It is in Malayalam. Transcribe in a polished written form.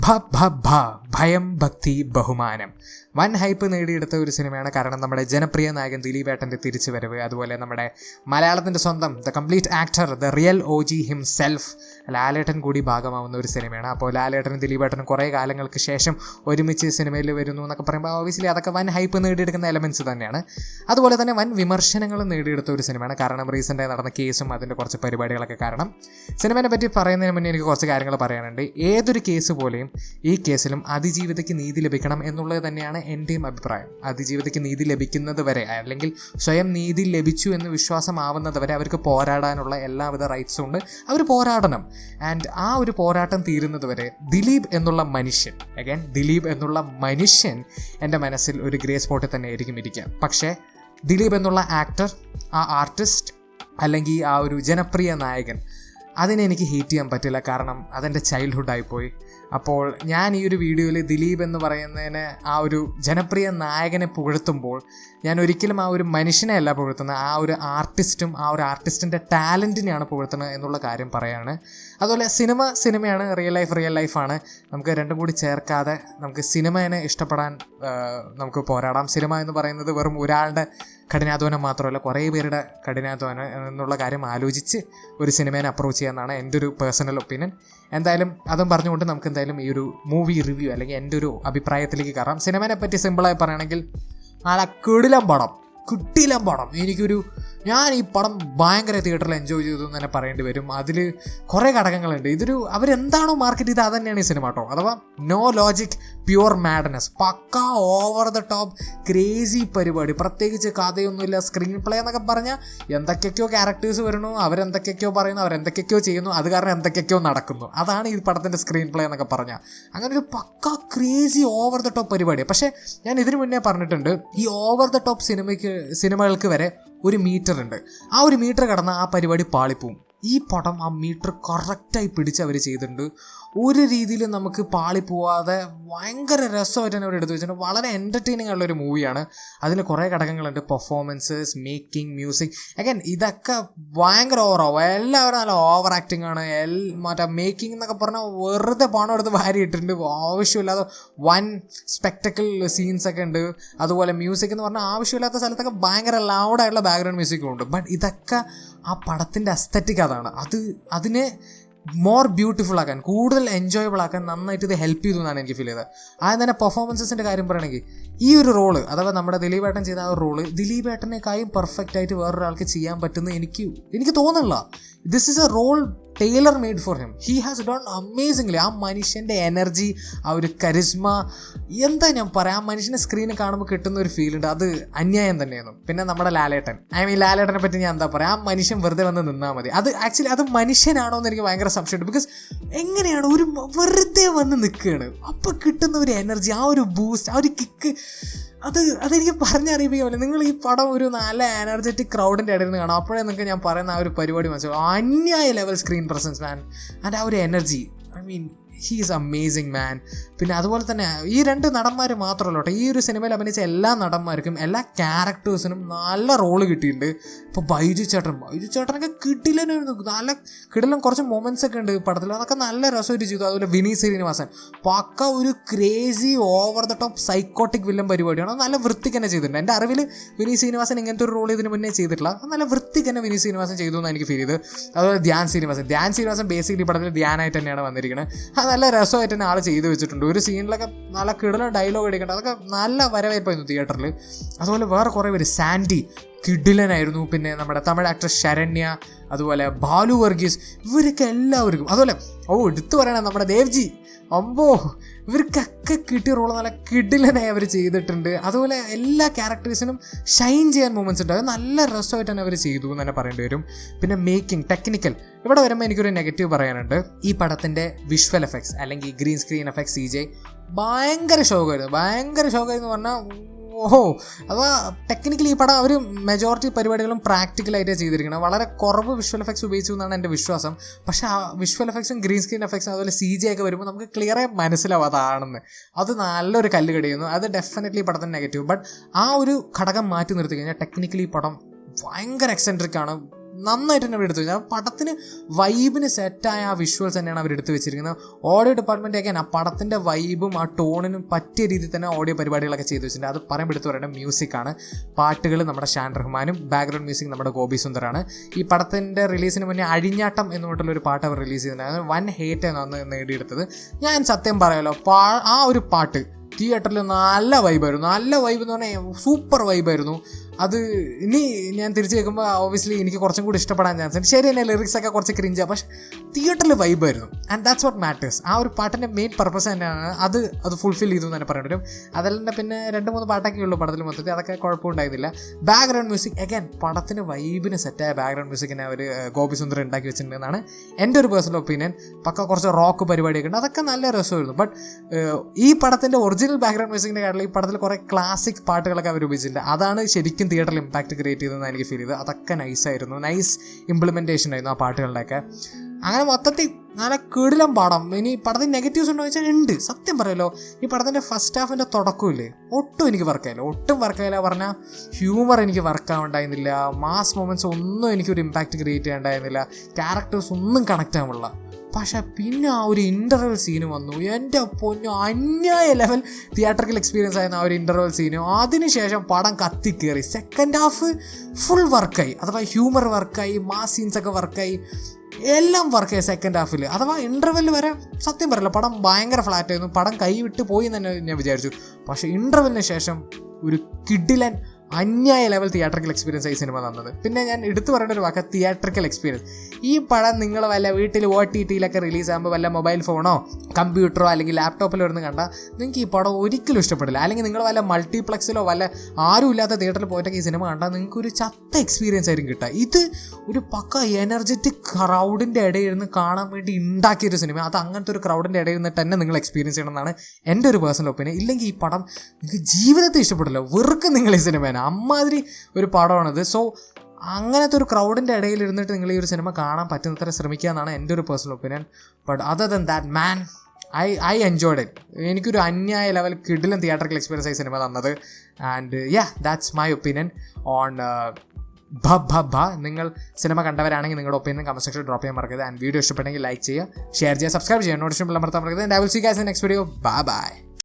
ഭ ഭ ഭ ഭയം ഭക്തി ബഹുമാനം വൻ ഹൈപ്പ് നേടിയെടുത്ത ഒരു സിനിമയാണ്. കാരണം നമ്മുടെ ജനപ്രിയ നായകൻ ദിലീപേട്ടൻ്റെ തിരിച്ചുവരവ്, അതുപോലെ നമ്മുടെ മലയാളത്തിൻ്റെ സ്വന്തം the complete actor the real OG himself Lalettan കൂടി ഭാഗമാവുന്ന ഒരു സിനിമയാണ്. അപ്പോൾ ലാലേട്ടനും ദിലീപേട്ടനും കുറേ കാലങ്ങൾക്ക് ശേഷം ഒരുമിച്ച് സിനിമയിൽ വരുന്നു എന്നൊക്കെ പറയുമ്പോൾ ഓബിയസ്ലി അതൊക്കെ വൻ ഹൈപ്പ് നേടിയെടുക്കുന്ന എലമെൻറ്റ്സ് തന്നെയാണ്. അതുപോലെ തന്നെ വൻ വിമർശനങ്ങളും നേടിയെടുത്ത ഒരു സിനിമയാണ്. കാരണം റീസെൻ്റായി നടന്ന കേസും അതിൻ്റെ കുറച്ച് പരിപാടികളൊക്കെ കാരണം. സിനിമയെ പറ്റി പറയുന്നതിന് മുന്നേ എനിക്ക് കുറച്ച് കാര്യങ്ങൾ പറയാനുണ്ട്. ഏതൊരു കേസ് പോലെയും ഈ കേസിലും അതിജീവിതയ്ക്ക് നീതി ലഭിക്കണം എന്നുള്ളത് തന്നെയാണ് എൻ്റെയും അഭിപ്രായം. അതിജീവിതയ്ക്ക് നീതി ലഭിക്കുന്നത് വരെ, അല്ലെങ്കിൽ സ്വയം നീതി ലഭിച്ചു എന്ന് വിശ്വാസമാവുന്നത് വരെ അവർക്ക് പോരാടാനുള്ള എല്ലാവിധ റൈറ്റ്സും ഉണ്ട്. അവർ പോരാടണം. ആൻഡ് ആ ഒരു പോരാട്ടം തീരുന്നത് വരെ ദിലീപ് എന്നുള്ള മനുഷ്യൻ എൻ്റെ മനസ്സിൽ ഒരു ഗ്രേ സ്പോട്ടിൽ തന്നെ ആയിരിക്കും ഇരിക്കുക. പക്ഷേ ദിലീപ് എന്നുള്ള ആക്ടർ, ആ ആർട്ടിസ്റ്റ്, അല്ലെങ്കിൽ ആ ഒരു ജനപ്രിയ നായകൻ, അതിനെ എനിക്ക് ഹേറ്റ് ചെയ്യാൻ പറ്റില്ല. കാരണം അതെൻ്റെ ചൈൽഡ്ഹുഡായിപ്പോയി. അപ്പോൾ ഞാൻ ഈ ഒരു വീഡിയോയിൽ ദിലീപ് എന്ന് പറയുന്നതിന് ആ ഒരു ജനപ്രിയ നായകനെ പുകഴ്ത്തുമ്പോൾ ഞാൻ ഒരിക്കലും ആ ഒരു മനുഷ്യനെ അല്ല പുകഴ്ത്തുന്നത്, ആ ഒരു ആർട്ടിസ്റ്റും ആ ഒരു ആർട്ടിസ്റ്റിൻ്റെ ടാലൻറ്റിനെയാണ് പുകഴ്ത്തുന്നത് എന്നുള്ള കാര്യം പറയാണ്. അതുപോലെ സിനിമയാണ്, റിയൽ ലൈഫാണ്. നമുക്ക് രണ്ടും കൂടി ചേർക്കാതെ നമുക്ക് സിനിമയെ ഇഷ്ടപ്പെടാൻ നമുക്ക് പോരാടാം. സിനിമ എന്ന് പറയുന്നത് വെറും ഒരാളുടെ കഠിനാധ്വാനം മാത്രമല്ല, കുറേ പേരുടെ കഠിനാധ്വാനം എന്നുള്ള കാര്യം ആലോചിച്ച് ഒരു സിനിമയെ അപ്രോച്ച് ചെയ്യാമെന്നാണ് എൻ്റെ ഒരു പേഴ്സണൽ ഒപ്പീനിയൻ. എന്തായാലും അതും പറഞ്ഞുകൊണ്ട് നമുക്ക് എന്തായാലും ഈ ഒരു മൂവി റിവ്യൂ അല്ലെങ്കിൽ എൻ്റെ ഒരു അഭിപ്രായത്തിലേക്ക് കയറാം. സിനിമയെ പറ്റി സിമ്പിളായി പറയുകയാണെങ്കിൽ നല്ല കിടിലം പടം. ഞാൻ ഈ പടം ഭയങ്കര തിയേറ്ററിൽ എൻജോയ് ചെയ്തു എന്ന് തന്നെ പറയേണ്ടി വരും. അതിൽ കുറേ ഘടകങ്ങളുണ്ട്. അവരെന്താണോ മാർക്കറ്റ് ചെയ്ത് അത് തന്നെയാണ് ഈ സിനിമ കേട്ടോ. അഥവാ നോ ലോജിക്, പ്യുവർ മാഡ്നസ്, പക്കാ ഓവർ ദ ടോപ്പ് ക്രേസി പരിപാടി. പ്രത്യേകിച്ച് കഥയൊന്നുമില്ല. സ്ക്രീൻ പ്ലേ എന്നൊക്കെ പറഞ്ഞാൽ എന്തൊക്കെയൊക്കെയോ ക്യാരക്ടേഴ്സ് വരുന്നു, അവരെന്തൊക്കെയൊക്കെയോ പറയുന്നു, അവരെന്തൊക്കെയൊക്കെയോ ചെയ്യുന്നു, അത് കാരണം എന്തൊക്കെയൊക്കെയോ നടക്കുന്നു. അതാണ് ഈ പടത്തിൻ്റെ സ്ക്രീൻ പ്ലേ എന്നൊക്കെ പറഞ്ഞാൽ. അങ്ങനെ ഒരു പക്കാ ക്രേസി ഓവർ ദ ടോപ്പ് പരിപാടി. പക്ഷേ ഞാൻ ഇതിനു മുന്നേ പറഞ്ഞിട്ടുണ്ട്, ഈ ഓവർ ദ ടോപ്പ് സിനിമകൾക്ക് വരെ ഒരു മീറ്റർ ഉണ്ട്. ആ ഒരു മീറ്റർ കടന്നാൽ ആ പരിപാടി പാളിപ്പോവും. ഈ പടം ആ മീറ്റർ കറക്റ്റായി പിടിച്ച് അവർ ചെയ്തിട്ടുണ്ട്. ഒരു രീതിയിൽ നമുക്ക് പാളിപ്പോവാതെ ഭയങ്കര രസമായിട്ട് തന്നെ അവർ എടുത്തു വെച്ചിട്ടുണ്ട്. വളരെ എൻ്റർടൈനിങ് ഉള്ളൊരു മൂവിയാണ്. അതിൽ കുറേ ഘടകങ്ങളുണ്ട്. പെർഫോമൻസസ്, മേക്കിംഗ്, മ്യൂസിക്, അഗൈൻ ഇതൊക്കെ ഭയങ്കര ഓവറാവും. എല്ലാവരും നല്ല ഓവർ ആക്ടിങ് ആണ്. മറ്റേ മേക്കിംഗ് എന്നൊക്കെ പറഞ്ഞാൽ വെറുതെ പണം എടുത്ത് വാരി ഇട്ടിട്ടുണ്ട്. ആവശ്യമില്ലാതെ വൻ സ്പെക്ടക്കിൾ സീൻസൊക്കെ ഉണ്ട്. അതുപോലെ മ്യൂസിക് എന്ന് പറഞ്ഞാൽ ആവശ്യമില്ലാത്ത സ്ഥലത്തൊക്കെ ഭയങ്കര ലൗഡായിട്ടുള്ള ബാക്ക്ഗ്രൗണ്ട് മ്യൂസിക്കും ഉണ്ട്. ബട്ട് ഇതൊക്കെ ആ പടത്തിൻ്റെ അസ്തറ്റിക് അതാണ്. അതിനെ മോർ ബ്യൂട്ടിഫുൾ ആക്കാൻ, കൂടുതൽ എൻജോയബിൾ ആക്കാൻ നന്നായിട്ട് ഇത് ഹെൽപ്പ് ചെയ്തു എന്നാണ് എനിക്ക് ഫീൽ ചെയ്തത്. ആദ്യം തന്നെ പെർഫോമൻസസിൻ്റെ കാര്യം പറയുകയാണെങ്കിൽ ഈ ഒരു റോള്, അഥവാ നമ്മുടെ ദിലീപേട്ടൻ ചെയ്ത ആ ഒരു റോള് ദിലീപേട്ടനേക്കാളും പെർഫെക്റ്റ് ആയിട്ട് വേറൊരാൾക്ക് ചെയ്യാൻ പറ്റുന്ന എനിക്ക് തോന്നുന്നില്ല. This is a role tailor made for him. He has done amazingly. ആ മനുഷ്യൻ്റെ എനർജി, ആ ഒരു കരിസ്മ, എന്താ ഞാൻ പറയാം, ആ മനുഷ്യനെ സ്ക്രീനിൽ കാണുമ്പോൾ കിട്ടുന്ന ഒരു ഫീൽ ഉണ്ട്. അത് അന്യായം തന്നെയായിരുന്നു. പിന്നെ നമ്മുടെ ലാലേട്ടനെ പറ്റി ഞാൻ എന്താ പറയുക, ആ മനുഷ്യൻ വെറുതെ വന്ന് നിന്നാൽ മതി. അത് മനുഷ്യനാണോ എന്ന് എനിക്ക് ഭയങ്കര സംശയമുണ്ട്. ബിക്കോസ് എങ്ങനെയാണ് ഒരു വെറുതെ വന്ന് നിൽക്കുകയാണ്, അപ്പോൾ കിട്ടുന്ന ഒരു എനർജി, ആ ഒരു ബൂസ്റ്റ്, ആ ഒരു കിക്ക്, അതെനിക്ക് പറഞ്ഞറിയിപ്പിക്കാൻ പറ്റില്ല. നിങ്ങൾ ഈ പടം ഒരു നല്ല എനർജറ്റിക് ക്രൗഡിൻ്റെ ഇടയിൽ നിന്ന് കാണാം. അപ്പോഴേ നിങ്ങൾക്ക് ഞാൻ പറയുന്ന ആ ഒരു പരിപാടി മനസ്സിലാവും. അന്യായ level screen presence man, and ആ ഒരു energy, he is amazing man. പിന്നെ അതുപോലെ തന്നെ ഈ രണ്ട് നടന്മാർ മാത്രമല്ല കേട്ടോ, ഈ ഒരു സിനിമയിൽ അഭിനയിച്ച എല്ലാ നടന്മാർക്കും, എല്ലാ ക്യാരക്ടേഴ്സിനും നല്ല റോള് കിട്ടിയിട്ടുണ്ട്. ഇപ്പോൾ ബൈജു ചേട്ടനൊക്കെ കിടിലനായിരുന്നു. നല്ല കിടിലൻ കുറച്ച് മൊമെൻറ്റ്സ് ഒക്കെ ഉണ്ട് പടത്തിൽ. അതൊക്കെ നല്ല രസമായിട്ട് ചെയ്തു. അതുപോലെ വിനീത് ശ്രീനിവാസൻ പക്ക ഒരു crazy over the top psychotic villain പരിപാടിയാണ്. അത് നല്ല വൃത്തിക്ക് തന്നെ ചെയ്തിട്ടുണ്ട്. എൻ്റെ അറിവിൽ വിനീത് ശ്രീനിവാസൻ ഇങ്ങനത്തെ ഒരു റോൾ ഇതിന് മുന്നേ ചെയ്തിട്ടില്ല. അത് നല്ല വൃത്തിക്ക് തന്നെ വിനീത് ശ്രീനിവാസൻ ചെയ്തു എന്നാണ് എനിക്ക് ഫീൽ ചെയ്തത്. അതുപോലെ ധ്യാൻ ശ്രീനിവാസൻ ബേസിക്കലി പടത്തിൽ ധ്യാനായിട്ട് തന്നെയാണ് വന്നിരിക്കുന്നത്. അത് നല്ല രസമായിട്ട് തന്നെ ആൾ ചെയ്തു വെച്ചിട്ടുണ്ട്. ഒരു സീനിലൊക്കെ നല്ല കിടല ഡയലോഗ് അടിക്കേണ്ട, അതൊക്കെ നല്ല വരവേൽപ്പായിരുന്നു തിയേറ്ററിൽ. അതുപോലെ വേറെ കുറേ പേര്, സാൻഡി കിടിലനായിരുന്നു. പിന്നെ നമ്മുടെ തമിഴ് ആക്ടർ ശരണ്യ, അതുപോലെ ബാലു വർഗീസ്, ഇവരൊക്കെ എല്ലാവർക്കും. അതുപോലെ എടുത്തു പറയണേ നമ്മുടെ ദേവ്ജി, ഇവർക്കൊക്കെ കിട്ടിയ റോള് നല്ല കിടിലനായി അവർ ചെയ്തിട്ടുണ്ട്. അതുപോലെ എല്ലാ ക്യാരക്ടേഴ്സിനും ഷൈൻ ചെയ്യാൻ മൊമെൻറ്റ്സ് ഉണ്ട്. അത് നല്ല രസമായിട്ട് തന്നെ അവർ ചെയ്തു എന്ന് തന്നെ പറയേണ്ടി വരും. പിന്നെ മേക്കിംഗ്, ടെക്നിക്കൽ, ഇവിടെ വരുമ്പോൾ എനിക്കൊരു നെഗറ്റീവ് പറയാനുണ്ട്. ഈ പടത്തിൻ്റെ വിഷ്വൽ എഫക്ട്സ് അല്ലെങ്കിൽ ഗ്രീൻ സ്ക്രീൻ എഫക്ട്സ്, CJ ഭയങ്കര ഷോക്കായിരുന്നു പറഞ്ഞാൽ അപ്പോൾ ടെക്നിക്കലി ഈ പടം അവർ മെജോറിറ്റി പരിപാടികളും പ്രാക്ടിക്കലായിട്ടാണ് ചെയ്തിരിക്കുന്നത്. വളരെ കുറവ് വിഷ്വൽ എഫക്ട്സ് ഉപയോഗിച്ചു എന്നാണ് എൻ്റെ വിശ്വാസം. പക്ഷേ ആ വിഷ്വൽ എഫക്ട്സും ഗ്രീൻ സ്ക്രീൻ എഫക്ട്സും അതുപോലെ CG ഒക്കെ വരുമ്പോൾ നമുക്ക് ക്ലിയറായി മനസ്സിലാവും അതാണെന്ന്. അത് നല്ലൊരു കല്ല് കടിയുന്നു. അത് ഡെഫിനറ്റ്ലി പടത്തിന് നെഗറ്റീവ്. ബട്ട് ആ ഒരു ഘടകം മാറ്റി നിർത്തി കഴിഞ്ഞാൽ ടെക്നിക്കലി പടം ഭയങ്കര എക്സെൻട്രിക് ആണ്. നന്നായിട്ട് തന്നെ അവരെടുത്ത് വെച്ചത്. ആ പടത്തിന് വൈബിന് സെറ്റായ ആ വിഷ്വൽസ് തന്നെയാണ് അവരെടുത്ത് വെച്ചിരിക്കുന്നത്. ഓഡിയോ ഡിപ്പാർട്ട്മെൻറ്റൊക്കെ ആ പടത്തിൻ്റെ വൈബും ആ ടോണിനും പറ്റിയ രീതിയിൽ തന്നെ ഓഡിയോ പരിപാടികളൊക്കെ ചെയ്തു വെച്ചിട്ടുണ്ട്. അത് പറയുമ്പോൾ എടുത്ത് പറയേണ്ട മ്യൂസിക്കാണ്. പാട്ടുകൾ നമ്മുടെ ഷാൻ റഹ്മാനും ബാക്ക്ഗ്രൗണ്ട് മ്യൂസിക് നമ്മുടെ ഗോപി സുന്ദറാണ്. ഈ പടത്തിൻ്റെ റിലീസിന് മുന്നേ അഴിഞ്ഞാട്ടം എന്ന് പറഞ്ഞിട്ടുള്ളൊരു പാട്ട് അവർ റിലീസ് ചെയ്തിട്ടുണ്ടായിരുന്നു. വൻ ഹേറ്റ് ആണ് നേടിയെടുത്തത്. ഞാൻ സത്യം പറയാലോ, ആ ഒരു പാട്ട് തിയേറ്ററിൽ നല്ല വൈബായിരുന്നു. നല്ല വൈബ് എന്ന് പറഞ്ഞാൽ സൂപ്പർ വൈബായിരുന്നു. അത് ഇനി ഞാൻ തിരിച്ച് കേൾക്കുമ്പോൾ ഓബിയസ്ലി എനിക്ക് കുറച്ചും കൂടി ഇഷ്ടപ്പെടാൻ ചാൻസ് ഉണ്ട്. ശരി തന്നെ, ലിറിക്സൊക്കെ കുറച്ച് ക്രിഞ്ചാണ്, പക്ഷേ തിയേറ്ററിൽ വൈബായിരുന്നു. And that's what matters. ആ ഒരു പാട്ടിൻ്റെ മെയിൻ പർപ്പസ് തന്നെയാണ് അത് ഫുൾഫിൽ ചെയ്തു എന്ന് തന്നെ പറയാൻ പറ്റും. അതല്ല പിന്നെ 2-3 പാട്ടൊക്കെ ഉള്ളൂ പടത്തിൽ മൊത്തത്തിൽ, അതൊക്കെ കുഴപ്പമുണ്ടായിരുന്നില്ല. ബാക്ക്ഗ്രൗണ്ട് മ്യൂസിക് അഗൈൻ പടത്തിന് വൈബിന് സെറ്റായ ബാക്ക്ഗ്രൗണ്ട് മ്യൂസിക്കിനെ അവർ ഗോപി സുന്ദർ ഉണ്ടാക്കി വെച്ചിട്ടുണ്ടെന്നാണ് എൻ്റെ ഒരു പേഴ്സണൽ ഒപ്പീനിയൻ. പക്ക കുറച്ച് റോക്ക് പരിപാടിയൊക്കെ ഉണ്ട്, അതൊക്കെ നല്ല രസമായിരുന്നു. ബട്ട് ഈ പടത്തിൻ്റെ ഒറിജിനൽ ബാക്ക്ഗ്രൗണ്ട് മ്യൂസിക്കിൻ്റെ കാര്യത്തിൽ ഈ പടത്തിൽ കുറേ ക്ലാസിക് പാട്ടുകളൊക്കെ അവർ ഉപയോഗിച്ചിട്ടുണ്ട്. അതാണ് ശരിക്കും തിയേറ്ററിൽ ഇമ്പാക്റ്റ് ക്രിയേറ്റ് ചെയ്തതെന്ന് എനിക്ക് ഫീൽ ചെയ്തത്. അതൊക്കെ നൈസായിരുന്നു, നൈസ് ഇംപ്ലിമെൻറ്റേഷൻ ആയിരുന്നു ആ പാട്ടുകളുടെയൊക്കെ. അങ്ങനെ മൊത്തത്തിൽ നല്ല കിടിലം പടം. ഇനി പടത്തിന് നെഗറ്റീവ്സ് ഉണ്ടോ ചോദിച്ചാൽ ഉണ്ട്. സത്യം പറയുമല്ലോ, ഈ പടത്തിൻ്റെ ഫസ്റ്റ് ഹാഫിൻ്റെ തുടക്കമില്ലേ, ഒട്ടും എനിക്ക് വർക്കായില്ല. ഒട്ടും വർക്കായില്ല പറഞ്ഞാൽ ഹ്യൂമർ എനിക്ക് വർക്കാവുണ്ടായിരുന്നില്ല. മാസ് മൊമെൻറ്റ്സ് ഒന്നും എനിക്കൊരു ഇമ്പാക്റ്റ് ക്രിയേറ്റ് ചെയ്യാണ്ടായിരുന്നില്ല. ക്യാരക്ടേഴ്സ് ഒന്നും കണക്റ്റ് ആവുന്നില്ല. പക്ഷേ പിന്നെ ആ ഒരു ഇൻ്റർവെൽ സീന് വന്നു. എൻ്റെ പൊന്നു, അന്യായ ലെവൽ തിയേറ്ററിക്കൽ എക്സ്പീരിയൻസ് ആയിരുന്നു ആ ഒരു ഇൻ്റർവെൽ സീന്. അതിനുശേഷം പടം കത്തിക്കേറി. സെക്കൻഡ് ഹാഫ് ഫുൾ വർക്കായി, അഥവാ ഹ്യൂമർ വർക്കായി, മാസ് സീൻസൊക്കെ വർക്കായി, എല്ലാം വർക്കായി സെക്കൻഡ് ഹാഫിൽ. അഥവാ ഇൻ്റർവെല്ലിൽ വരെ സത്യം പറയില്ല, പടം ഭയങ്കര ഫ്ലാറ്റായിരുന്നു. പടം കൈവിട്ട് പോയി എന്ന് തന്നെ ഞാൻ വിചാരിച്ചു. പക്ഷേ ഇൻ്റർവെല്ലിന് ശേഷം ഒരു കിഡിലൻ അന്യായ ലെവൽ തിയേറ്ററിക്കൽ എക്സ്പീരിയൻസ് ആയി സിനിമ തന്നത്. പിന്നെ ഞാൻ എടുത്തു പറയേണ്ട ഒരു വാക്ക് തിയേറ്ററിക്കൽ എക്സ്പീരിയൻസ്. ഈ പടം നിങ്ങൾ വല്ല വീട്ടിൽ OTT-യിലൊക്കെ റിലീസാകുമ്പോൾ വല്ല മൊബൈൽ ഫോണോ കമ്പ്യൂട്ടറോ അല്ലെങ്കിൽ ലാപ്ടോപ്പിലോ ഇരുന്ന് കണ്ടാൽ നിങ്ങൾക്ക് ഈ പടം ഒരിക്കലും ഇഷ്ടപ്പെടില്ല. അല്ലെങ്കിൽ നിങ്ങൾ വല്ല മൾട്ടിപ്ലക്സിലോ വല്ല ആരും ഇല്ലാത്ത തിയേറ്ററിൽ പോയിട്ടൊക്കെ ഈ സിനിമ കണ്ടാൽ നിങ്ങൾക്ക് ഒരു ചത്ത എക്സ്പീരിയൻസ് ആയിരിക്കും കിട്ടുക. ഇത് ഒരു പക്ക എനർജറ്റിക് ക്രൗഡിൻ്റെ ഇടയിൽ ഇരുന്ന് കാണാൻ വേണ്ടി ഉണ്ടാക്കിയൊരു സിനിമ. അത് അങ്ങനത്തെ ഒരു ക്രൗഡിൻ്റെ ഇടയിൽ നിന്ന് തന്നെ നിങ്ങൾ എക്സ്പീരിയൻസ് ചെയ്യണം എന്നാണ് എൻ്റെ ഒരു പേഴ്സണൽ ഒപ്പീനിയൻ. ഇല്ലെങ്കിൽ ഈ പടം നിങ്ങൾക്ക് ജീവിതത്തിൽ ഇഷ്ടപ്പെടില്ല, വെറുക്കും നിങ്ങൾ ഈ സിനിമേനെ. അമ്മാതിരി ഒരു പടമാണിത്. സോ അങ്ങനത്തെ ഒരു ക്രൗഡിൻ്റെ ഇടയിൽ ഇരുന്നിട്ട് നിങ്ങൾ ഈ ഒരു സിനിമ കാണാൻ പറ്റുന്നത്ര ശ്രമിക്കുക എന്നാണ് എൻ്റെ ഒരു personal opinion. But other than that man, I enjoyed it. എനിക്കൊരു അന്യായ ലെവൽ കിഡിലും തിയേറ്ററിക്കൽ എക്സ്പീരിയൻസ് ആയി സിനിമ തന്നത്. And that's my opinion on ഭ. നിങ്ങൾ സിനിമ കണ്ടവരാണെങ്കിൽ നിങ്ങളുടെ ഒപ്പീനിയൻ കമന്റ് സെക്ഷനിൽ ഡ്രോപ്പ് ചെയ്യാൻ മറക്കരുത്. ആൻഡ് വീഡിയോ ഇഷ്ടപ്പെട്ടെങ്കിൽ ലൈക്ക് ചെയ്യുക, ഷെയർ ചെയ്യുക, സബ്സ്ക്രൈബ് ചെയ്യുക, നോട്ടിഫിക്കേഷൻ ബെൽ അമർത്താൻ മറക്കരുത്. And I will see you guys in next video. By.